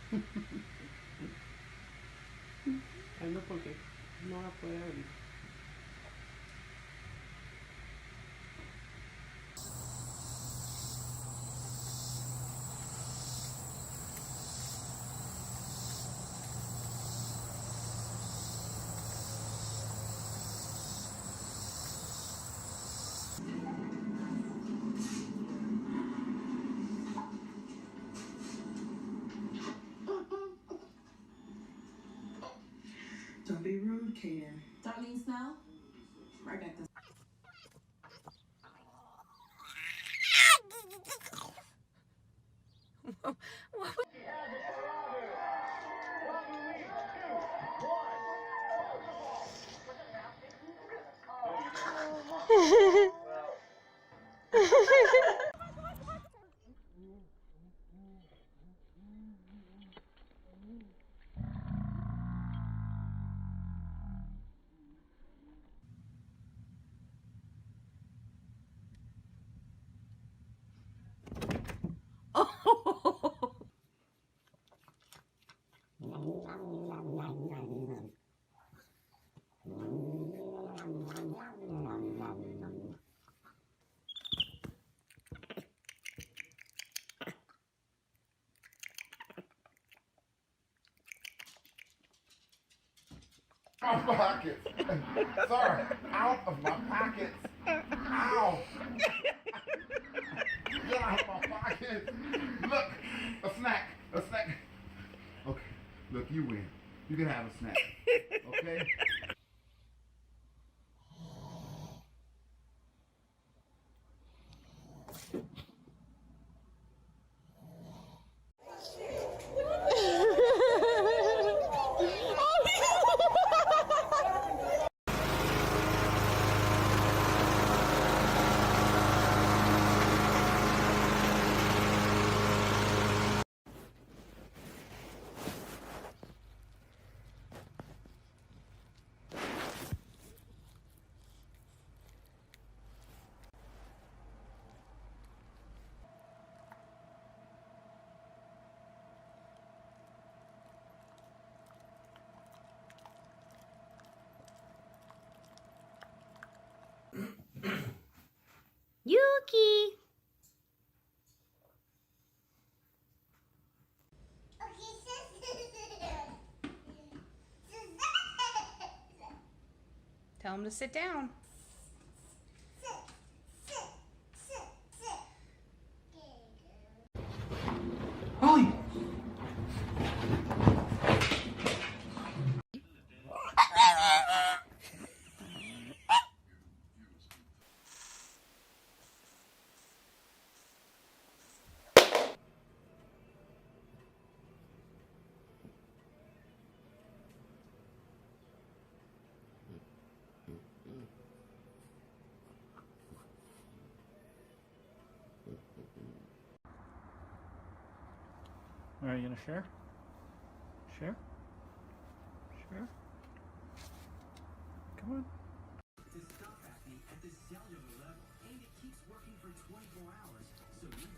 Ay, no, porque no la puede abrir. Don't be rude, Kaden. Darlene Snell, right back this. My pockets. Sir, out of my pockets. Ow. Get out of my pockets. Look, a snack. A snack. Okay, look, you win. You can have a snack. Okay? Yuki! Tell him to sit down. Ollie! Are you gonna share? Share? Share? Come on. To stop acne at the cellular level, and it keeps working for 24 hours, so you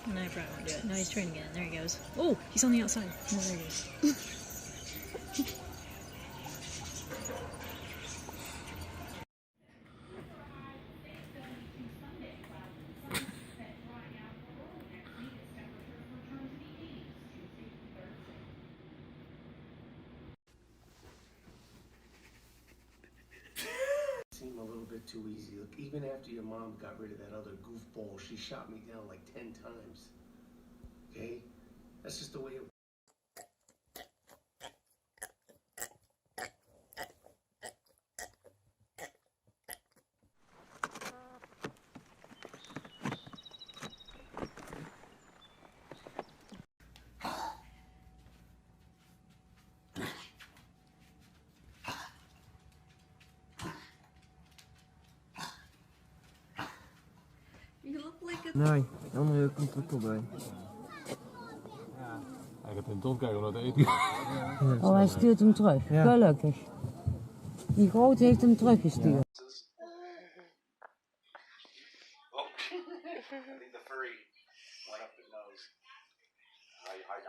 No, I probably won't do it. No, he's trying again. There he goes. Oh, he's on the outside. No, there he goes. Seem a little bit too easy. Look, even after your mom got rid of that other goofball, she shot me down like 10 times. Okay? That's just the way it Nee, de andere komt er ook al bij. Hij gaat in het omkijken omdat hij eten gaat. Oh, hij stuurt hem terug. Ja. Gelukkig. Die grote heeft hem teruggestuurd.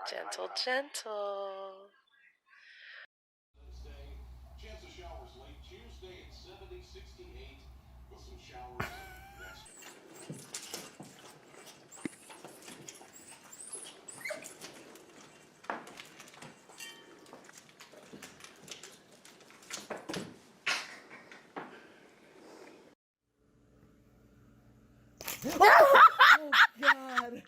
Gentle, gentle. Chance of showers late Tuesday at 70, 68 with some showers next. Oh God!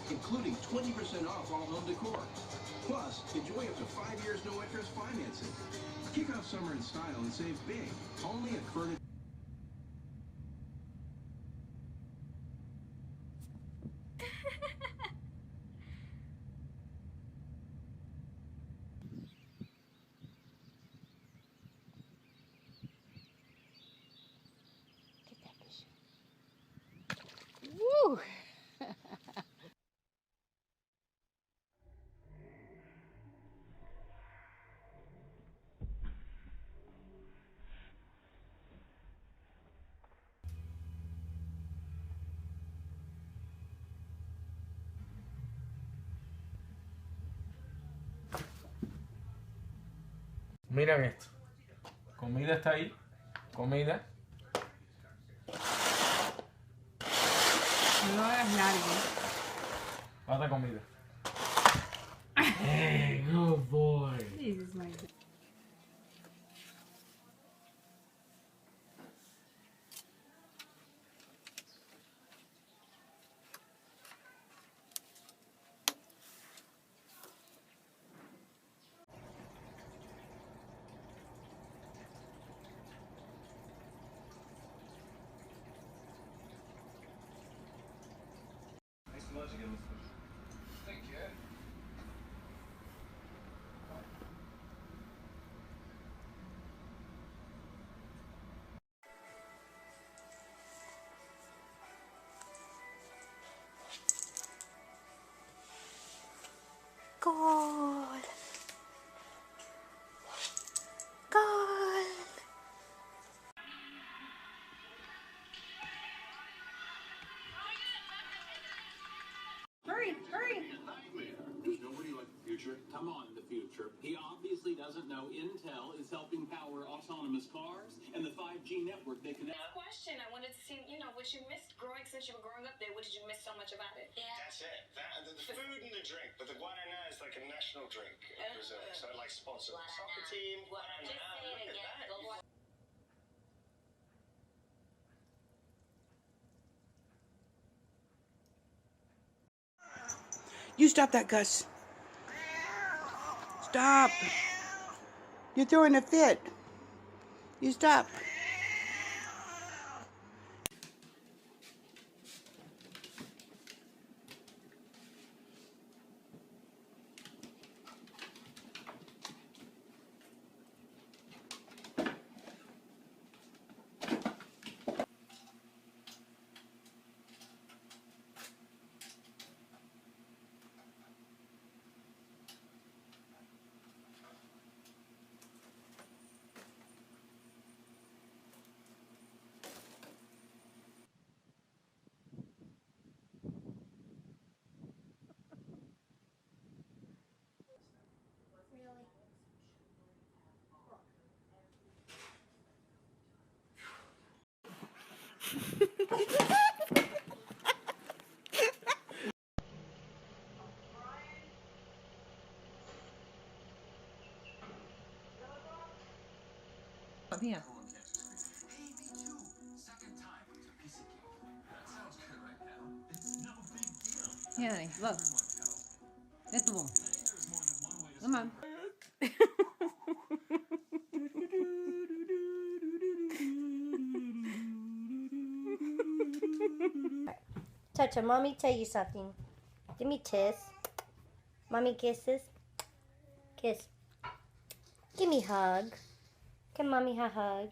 Including 20% off all home decor. Plus, enjoy up to 5 years no interest financing. Kick off summer in style and save big. Only at Furniture. Woo! Miren esto. Comida está ahí. Comida. No lo hagas largo. Falta comida. Hey, good boy. This is my God. Gol. Gol. Hurry, hurry. There's nobody like the future. Come on, the future. He obviously doesn't know Intel is helping power autonomous cars and the 5G network they can. Question. I wanted to see, what you missed growing since you were growing up there. What did you miss so much about it? That's it. That and the food and the drink. But the Guaraná is like a national drink in Brazil. So I like sponsor the soccer team. Guaraná. Look at that. You stop that, Gus. Stop. You're throwing a fit. You stop. Hey, me too. Second time with a piece of cake. That sounds good, Here, honey, look. Hit the ball. Come on. Chacha, mommy tell you something. Give me a kiss. Mommy kisses. Kiss. Give me a hug. Can mommy have a hug?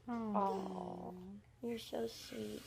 Oh, you're so sweet.